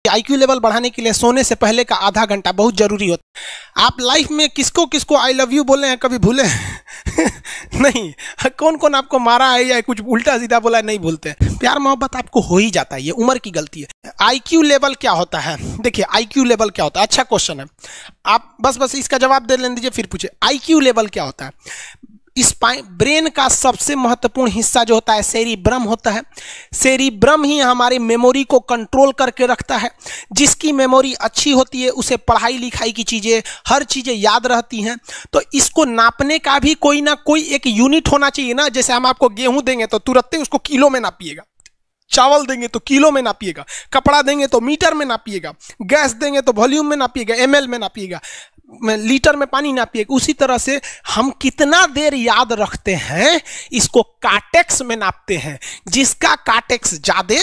IQ level बढ़ाने के लिए सोने से पहले का आधा घंटा बहुत जरूरी होता है। आप लाइफ में किसको किसको आई लव यू बोले हैं कभी भूले नहीं? कौन कौन आपको मारा है या कुछ उल्टा सीधा बोला है नहीं भूलते। प्यार मोहब्बत आपको हो ही जाता है, ये उम्र की गलती है। आईक्यू लेवल क्या होता है? देखिए आईक्यू लेवल क्या होता है, अच्छा क्वेश्चन है। आप बस इसका जवाब दे लेने दीजिए फिर पूछे आईक्यू लेवल क्या होता है। इस ब्रेन का सबसे महत्वपूर्ण हिस्सा जो होता है सेरिब्रम होता है। सेरिब्रम ही हमारी मेमोरी को कंट्रोल करके रखता है। जिसकी मेमोरी अच्छी होती है उसे पढ़ाई लिखाई की चीज़ें हर चीज़ें याद रहती हैं। तो इसको नापने का भी कोई ना कोई एक यूनिट होना चाहिए ना। जैसे हम आपको गेहूं देंगे तो तुरंत ही उसको किलो में नापिएगा, चावल देंगे तो किलो में नापिएगा, कपड़ा देंगे तो मीटर में नापिएगा, गैस देंगे तो वॉल्यूम में नापिएगा, एमएल में नापिएगा, लीटर में पानी नापिएगा। उसी तरह से हम कितना देर याद रखते हैं इसको कार्टेक्स में नापते हैं। जिसका कार्टेक्स ज्यादा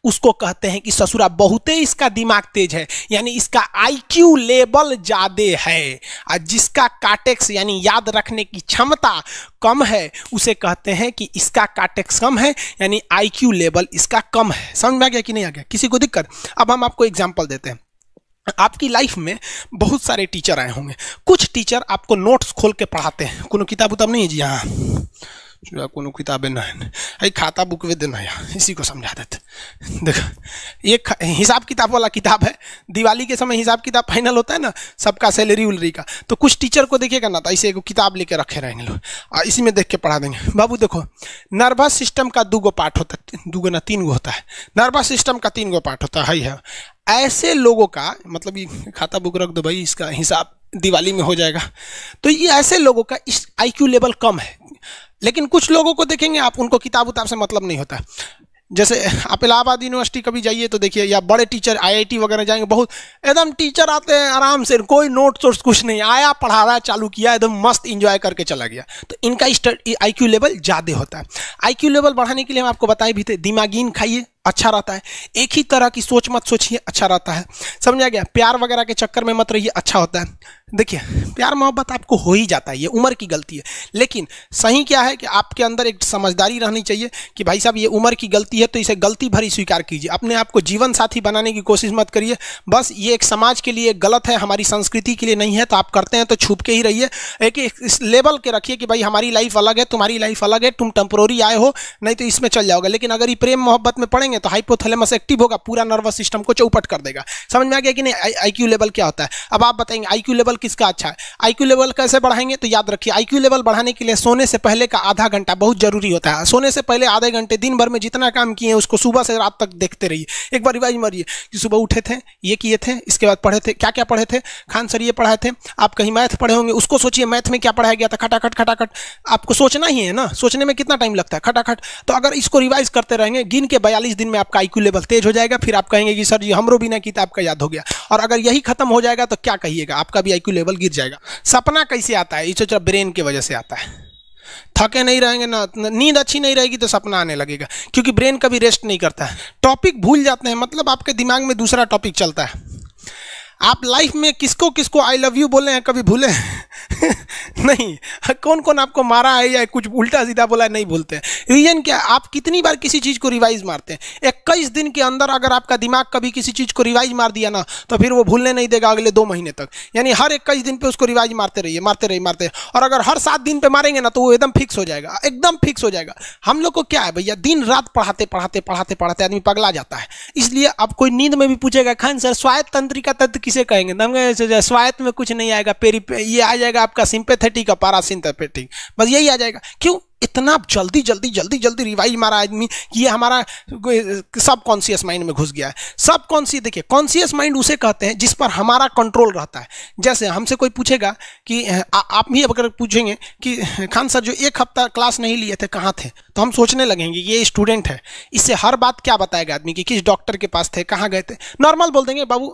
उसको कहते हैं कि ससुरा बहुते इसका दिमाग तेज है, यानी इसका आईक्यू लेवल ज्यादा है। और जिसका कार्टेक्स यानी याद रखने की क्षमता कम है उसे कहते हैं कि इसका कार्टेक्स कम है, यानी आईक्यू लेवल इसका कम है। समझ में आ गया कि नहीं आ गया? किसी को दिक्कत? अब हम आपको एग्जांपल देते हैं। आपकी लाइफ में बहुत सारे टीचर आए होंगे। कुछ टीचर आपको नोट्स खोल के पढ़ाते हैं। कोनो किताब उताब नहीं है जी? हाँ, कोनो किताबें नहीं, खाता बुक वे देना है, इसी को समझा देते। देखो एक हिसाब किताब वाला किताब है। दिवाली के समय हिसाब किताब फाइनल होता है ना, सबका सैलरी उलरी का। तो कुछ टीचर को देखिएगा ना तो ऐसे एक किताब लेके रखे रहेंगे लोग और इसी में देख के पढ़ा देंगे। बाबू देखो नर्वस सिस्टम का 2 पार्ट होता है, 2 ना 3 होता है। नर्वस सिस्टम का 3 पार्ट होता है। ऐसे लोगों का मतलब ये खाता बुक रख दो भाई, इसका हिसाब दिवाली में हो जाएगा। तो ये ऐसे लोगों का इस आईक्यू लेवल कम है। लेकिन कुछ लोगों को देखेंगे आप, उनको किताब उताब से मतलब नहीं होता। जैसे आप इलाहाबाद यूनिवर्सिटी कभी जाइए तो देखिए, या बड़े टीचर आईआईटी वगैरह जाएंगे, बहुत एकदम टीचर आते हैं आराम से, कोई नोट सोर्स कुछ नहीं, आया पढ़ा रहा चालू किया, एकदम मस्त इंजॉय करके चला गया। तो इनका आईक्यू लेवल ज़्यादा होता है। आईक्यू लेवल बढ़ाने के लिए हम आपको बताए भी थे, दिमागीन खाइए अच्छा रहता है। एक ही तरह की सोच मत सोचिए, अच्छा रहता है। समझा गया? प्यार वगैरह के चक्कर में मत रहिए, अच्छा होता है। देखिए प्यार मोहब्बत आपको हो ही जाता है, ये उम्र की गलती है। लेकिन सही क्या है कि आपके अंदर एक समझदारी रहनी चाहिए कि भाई साहब ये उम्र की गलती है तो इसे गलती भरी स्वीकार कीजिए। अपने आप को जीवन साथी बनाने की कोशिश मत करिए। बस ये एक समाज के लिए गलत है, हमारी संस्कृति के लिए नहीं है। तो आप करते हैं तो छुप के ही रहिए। एक इस लेवल के रखिए कि भाई हमारी लाइफ अलग है, तुम्हारी लाइफ अलग है, तुम टेम्पोररी आए हो, नहीं तो इसमें चल जाओगे। लेकिन अगर ये प्रेम मोहब्बत में पड़ेंगे तो हाइपोथैलेमस एक्टिव होगा, पूरा नर्वस सिस्टम को चौपट कर देगा। समझ में आ गया कि नहीं? आईक्यू लेवल क्या होता है? अब आप बताएंगे आईक्यू लेवल किसका अच्छा है। आईक्यू लेवल कैसे बढ़ाएंगे? तो याद रखिए आईक्यू लेवल बढ़ाने के लिए सोने से पहले का आधा घंटा बहुत जरूरी होता है। सोने से पहले आधे घंटे दिन भर में जितना काम किए हैं उसको सुबह से रात तक देखते रहिए। एक बार रिवाइज मारिए कि सुबह उठे थे, ये किए थे, इसके बाद पढ़े थे, क्या क्या पढ़े थे। खान सर ये पढ़ाए थे, आप कहीं मैथ पढ़े होंगे, उसको सोचिए मैथ में क्या पढ़ाया गया था। खटाखट खटाखट आपको सोचना ही है ना, सोचने में कितना टाइम लगता है, खटाखट। तो अगर इसको रिवाइज करते रहेंगे, गिन के 42 दिन में आपका आईक्यू लेवल तेज हो जाएगा। फिर आप कहेंगे कि सर जी हमरो बिना किताब का याद हो गया। और अगर यही खत्म हो जाएगा तो क्या कहिएगा, आपका भी आईक्यू लेवल गिर जाएगा। सपना कैसे आता है? ये ब्रेन की वजह से आता है। थके नहीं रहेंगे ना, नींद अच्छी नहीं रहेगी तो सपना आने लगेगा, क्योंकि ब्रेन कभी रेस्ट नहीं करता है। टॉपिक भूल जाते हैं, मतलब आपके दिमाग में दूसरा टॉपिक चलता है। आप लाइफ में किसको किसको आई लव यू बोले हैं कभी भूले नहीं? कौन कौन आपको मारा है या कुछ उल्टा सीधा बोला है नहीं भूलते। रीजन क्या? आप कितनी बार किसी चीज़ को रिवाइज मारते हैं। 21 दिन के अंदर अगर आपका दिमाग कभी किसी चीज़ को रिवाइज मार दिया ना तो फिर वो भूलने नहीं देगा अगले 2 महीने तक। यानी हर 21 दिन पे उसको रिवाइज मारते रहिए, मारते रहिए, मारते। और अगर हर 7 दिन पे मारेंगे ना तो वो एकदम फिक्स हो जाएगा, एकदम फिक्स हो जाएगा। हम लोग को क्या है भैया, दिन रात पढ़ाते पढ़ाते पढ़ाते पढ़ाते आदमी पगला जाता है। इसलिए अब कोई नींद में भी पूछेगा खान सर स्वायत्त तंत्रिका तत्व किसे कहेंगे, स्वायत्त में कुछ नहीं आएगा, ये आ जाएगा आपका सिंपैथेटिक और पैरासिम्पैथेटिक, बस यही आ जाएगा। क्यों इतना जल्दी जल्दी जल्दी जल्दी रिवाइज मारा आदमी कि ये हमारा सब कॉन्शियस माइंड में घुस गया है। सब कॉन्शियस, देखिए कॉन्शियस माइंड उसे कहते हैं जिस पर हमारा कंट्रोल रहता है। जैसे हमसे कोई पूछेगा कि आप भी अगर पूछेंगे कि खान सर जो 1 हफ्ता क्लास नहीं लिए थे कहाँ थे, तो हम सोचने लगेंगे ये स्टूडेंट है, इससे हर बात क्या बताएगा आदमी कि किस डॉक्टर के पास थे, कहाँ गए थे। नॉर्मल बोल देंगे बाबू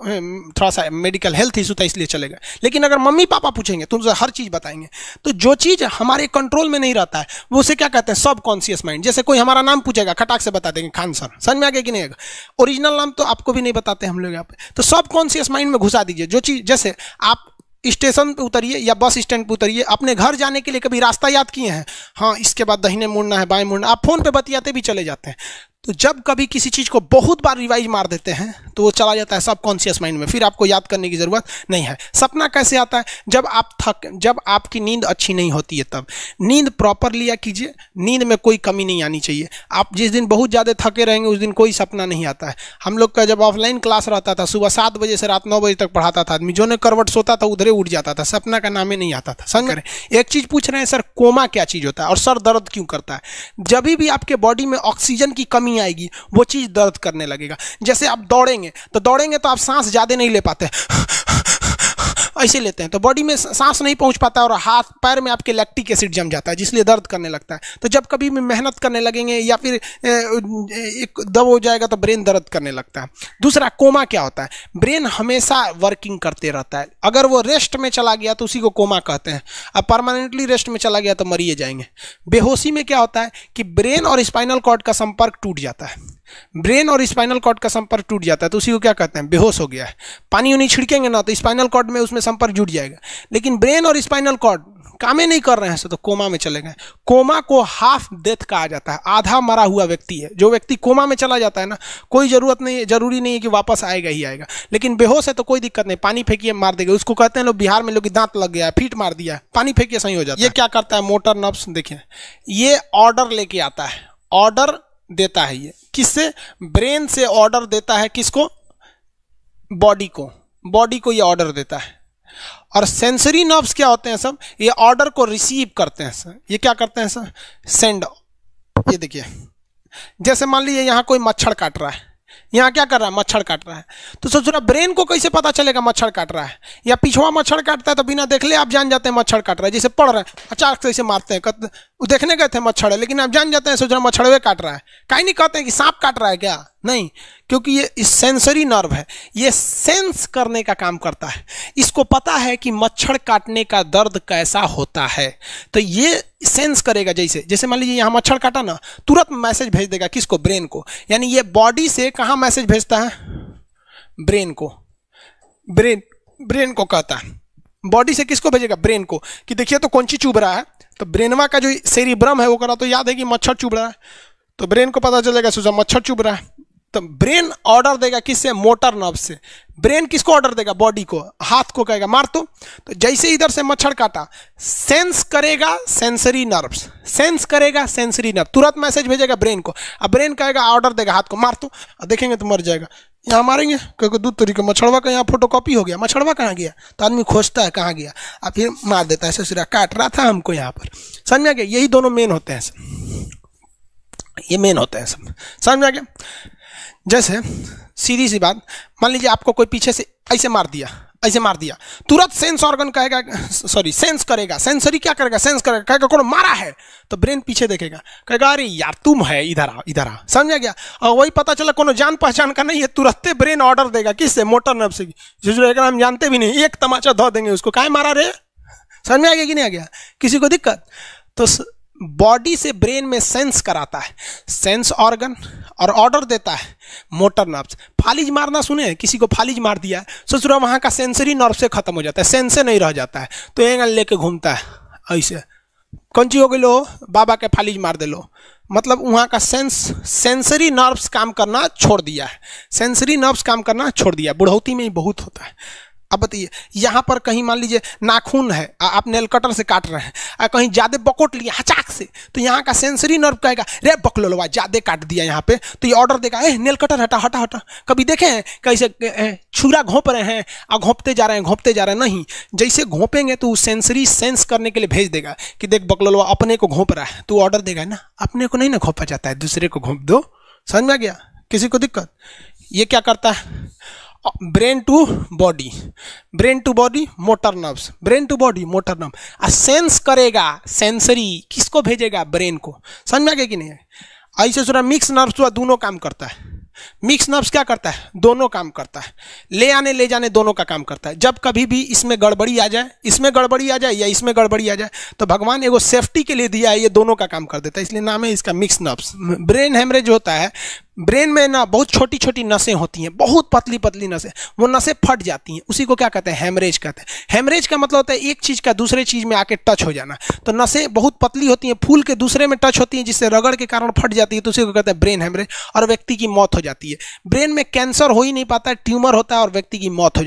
थोड़ा सा मेडिकल हेल्थ इशू था इसलिए चले गए। लेकिन अगर मम्मी पापा पूछेंगे तो उनसे हर चीज़ बताएंगे। तो जो चीज़ हमारे कंट्रोल में नहीं रहता है वो उसे क्या कहते हैं, सब कॉन्शियस माइंड। जैसे कोई हमारा नाम पूछेगा खटाक से बता देंगे खान सर, समझ में आ गया कि नहीं? ओरिजिनल नाम तो आपको भी नहीं बताते हम लोग यहाँ पे। तो सब कॉन्शियस माइंड में घुसा दीजिए जो चीज़। जैसे आप स्टेशन पे उतरिए या बस स्टैंड पे उतरिए, अपने घर जाने के लिए कभी रास्ता याद किए हैं? हाँ, इसके बाद दाहिने मुड़ना है, बाएं मुड़ना, आप फोन पे बतियाते भी चले जाते हैं। तो जब कभी किसी चीज़ को बहुत बार रिवाइज मार देते हैं तो वो चला जाता है सबकॉन्शियस माइंड में, फिर आपको याद करने की ज़रूरत नहीं है। सपना कैसे आता है? जब आपकी नींद अच्छी नहीं होती है तब। नींद प्रॉपर लिया कीजिए, नींद में कोई कमी नहीं आनी चाहिए। आप जिस दिन बहुत ज़्यादा थके रहेंगे उस दिन कोई सपना नहीं आता है। हम लोग का जब ऑफलाइन क्लास रहता था, सुबह 7 बजे से रात 9 बजे तक पढ़ाता था आदमी, जो ने करवट सोता था उधरे उठ जाता था, सपना का नाम ही नहीं आता था। समझ रहे? एक चीज़ पूछ रहे हैं सर, कोमा क्या चीज़ होता है और सर दर्द क्यों करता है? जब भी आपके बॉडी में ऑक्सीजन की कमी आएगी वो चीज दर्द करने लगेगा। जैसे आप दौड़ेंगे तो आप सांस ज्यादा नहीं ले पाते, ऐसे लेते हैं तो बॉडी में सांस नहीं पहुंच पाता और हाथ पैर में आपके लैक्टिक एसिड जम जाता है, जिसलिए दर्द करने लगता है। तो जब कभी भी मेहनत करने लगेंगे या फिर एक दब हो जाएगा तो ब्रेन दर्द करने लगता है। दूसरा, कोमा क्या होता है? ब्रेन हमेशा वर्किंग करते रहता है। अगर वो रेस्ट में चला गया तो उसी को कोमा कहते हैं। अब परमानेंटली रेस्ट में चला गया तो मरिए जाएंगे। बेहोशी में क्या होता है कि ब्रेन और स्पाइनल कॉर्ड का संपर्क टूट जाता है। ब्रेन और स्पाइनल कॉर्ड का संपर्क टूट जाता है तो उसी को क्या कहते हैं? बेहोश हो गया है। पानी उनी छिड़केंगे ना तो स्पाइनल कॉर्ड में उसमें संपर्क जुट जाएगा, लेकिन ब्रेन और स्पाइनल कॉर्ड काम ही नहीं कर रहे हैं तो कोमा में चले गए। कोमा को हाफ डेथ कहा जाता है, आधा मरा हुआ व्यक्ति है। जो व्यक्ति कोमा में चला जाता है ना, कोई जरूरी नहीं है कि वापस आएगा ही आएगा, लेकिन बेहोश है तो कोई दिक्कत नहीं, पानी फेंकिए मार देगा। उसको कहते हैं लोग बिहार में, लोग दांत लग गया है, फीट मार दिया, पानी फेंकिए सही हो जाता है। ये क्या करता है? मोटर नर्व्स, देखिए ये ऑर्डर लेके आता है, ऑर्डर देता है। ये किससे? ब्रेन से ऑर्डर देता है। किसको? बॉडी को ये ऑर्डर देता है। और सेंसरी नर्व्स क्या होते हैं सब? ये ऑर्डर को रिसीव करते हैं सर। ये क्या करते हैं सर? सेंड। ये देखिए, जैसे मान लीजिए यहाँ कोई मच्छर काट रहा है, यहाँ क्या कर रहा है? मच्छर काट रहा है। तो सोच रहा, ब्रेन को कैसे पता चलेगा मच्छर काट रहा है? या पिछवा मच्छर काटता है तो बिना देख ले आप जान जाते हैं मच्छर काट रहा है। जैसे पढ़ रहे हैं, अचानक से ऐसे मारते हैं, देखने गए थे मच्छर है, लेकिन आप जान जाते हैं, सोच रहे मच्छरवे काट रहा है। कहीं नहीं कहते हैं कि सांप काट रहा है क्या, नहीं, क्योंकि ये सेंसरी नर्व है, ये सेंस करने का काम करता है। इसको पता है कि मच्छर काटने का दर्द कैसा होता है, तो ये सेंस करेगा। जैसे मान लीजिए यहाँ मच्छर काटा ना, तुरंत मैसेज भेज देगा। किसको? ब्रेन को। यानी ये बॉडी से कहाँ मैसेज भेजता है? ब्रेन को। ब्रेन को कहता है। बॉडी से किसको भेजेगा? ब्रेन को, कि देखिए तो कौन सी चुभ रहा है। तो ब्रेनवा का जो सेरिब्रम है वो करा तो याद है कि मच्छर चुभ रहा है, तो ब्रेन को पता चलेगा सोचा मच्छर चुभ रहा है। तो ब्रेन ऑर्डर देगा किससे? मोटर नर्व से। ब्रेन किसको ऑर्डर देगा? बॉडी को। हाथ को कहेगा मार तो जैसे इधर से मच्छर काटा, सेंस करेगा सेंसरी नर्व्स, सेंस करेगा सेंसरी नर्व, तुरंत मैसेज भेजेगा ब्रेन को। अब ब्रेन कहेगा, ऑर्डर देगा हाथ को मार तो, देखेंगे तो मर जाएगा। यहाँ मारेंगे क्योंकि दूध तरीके मच्छरवा का यहाँ फोटोकॉपी हो गया, मच्छरवा कहाँ गया? तो आदमी खोजता है कहाँ गया, अब फिर मार देता है, ससुरा काट रहा था हमको यहाँ पर। समझ में आ गया? यही दोनों मेन होते हैं सब, ये मेन होते हैं सब। समझ में आ गया? जैसे सीधी सी बात, मान लीजिए आपको कोई पीछे से ऐसे मार दिया, तुरंत सेंस ऑर्गन कहेगा, सॉरी सेंस करेगा, सेंसरी क्या करेगा? सेंस करेगा, कहेगा कौन मारा है, तो ब्रेन पीछे देखेगा, कहेगा अरे यार तुम है, इधर आ। समझ गया? और वही पता चला कोनो जान पहचान का नहीं है, तुरंत ब्रेन ऑर्डर देगा किससे? मोटर नर्व से। जो हम जानते भी नहीं, एक तमाचा धो देंगे उसको, काहे मारा रे? समझ में आ गया कि नहीं आ गया? किसी को दिक्कत? तो बॉडी से ब्रेन में सेंस कराता है सेंस ऑर्गन, और ऑर्डर देता है मोटर नर्व्स। फालिज मारना सुने? किसी को फालिज मार दिया, सोच रहा वहाँ का सेंसरी नर्व से खत्म हो जाता है, सेंस से नहीं रह जाता है, तो एंगल लेके घूमता है ऐसे। कौन चीज हो गई? लो बाबा के फालिज मार दे लो, मतलब वहाँ का सेंसरी नर्व्स काम करना छोड़ दिया है, सेंसरी नर्व्स काम करना छोड़ दिया। बुढ़ौती में ही बहुत होता है। अब बताइए, यहाँ पर कहीं मान लीजिए नाखून है, आप नेल कटर से काट रहे हैं, कहीं ज्यादा बकोट लिया हचाक से, तो यहाँ का सेंसरी नर्व कहेगा रे बकलोलवा ज्यादा काट दिया यहाँ पे, तो ये ऑर्डर देगा ए नेल कटर हटा हटा हटा। कभी देखे हैं कैसे छुरा घोंप रहे हैं और घोंपते जा रहे हैं? नहीं, जैसे घोंपेंगे तो सेंसरी सेंस करने के लिए भेज देगा कि देख बकलोलवा अपने को घोंप रहा है, तो ऑर्डर देगा ना, अपने को नहीं ना घोंपा जाता है, दूसरे को घोंप दो। समझ में आ गया? किसी को दिक्कत? ये क्या करता है? Brain to body, motor nerves, brain to body motor nerve. Sense करेगा सेंसरी, किसको भेजेगा? ब्रेन को। समझ में आ गया कि नहीं? ऐसे सुना मिक्स नर्व्स हुआ, दोनों काम करता है। मिक्स नर्व्स क्या करता है? दोनों काम करता है, ले आने ले जाने दोनों का काम करता है। जब कभी भी इसमें गड़बड़ी आ जाए, इसमें गड़बड़ी आ जाए या इसमें गड़बड़ी आ जाए, तो भगवान एगो सेफ्टी के लिए दिया है, ये दोनों का काम कर देता है, इसलिए नाम है इसका मिक्स नर्व्स। ब्रेन हेमरेज होता है, ब्रेन में ना बहुत छोटी छोटी नसें होती हैं, बहुत पतली पतली नसें, वो नसें फट जाती हैं, उसी को क्या कहते हैं, हेमरेज कहते हैं। हेमरेज का मतलब होता है एक चीज का दूसरे चीज में आके टच हो जाना। तो नसें बहुत पतली होती हैं, फूल के दूसरे में टच होती हैं, जिससे रगड़ के कारण फट जाती है, तो उसी को कहते हैं ब्रेन हेमरेज, और व्यक्ति की मौत हो जाती है। ब्रेन में कैंसर हो ही नहीं पाता, ट्यूमर होता है और व्यक्ति की मौत हो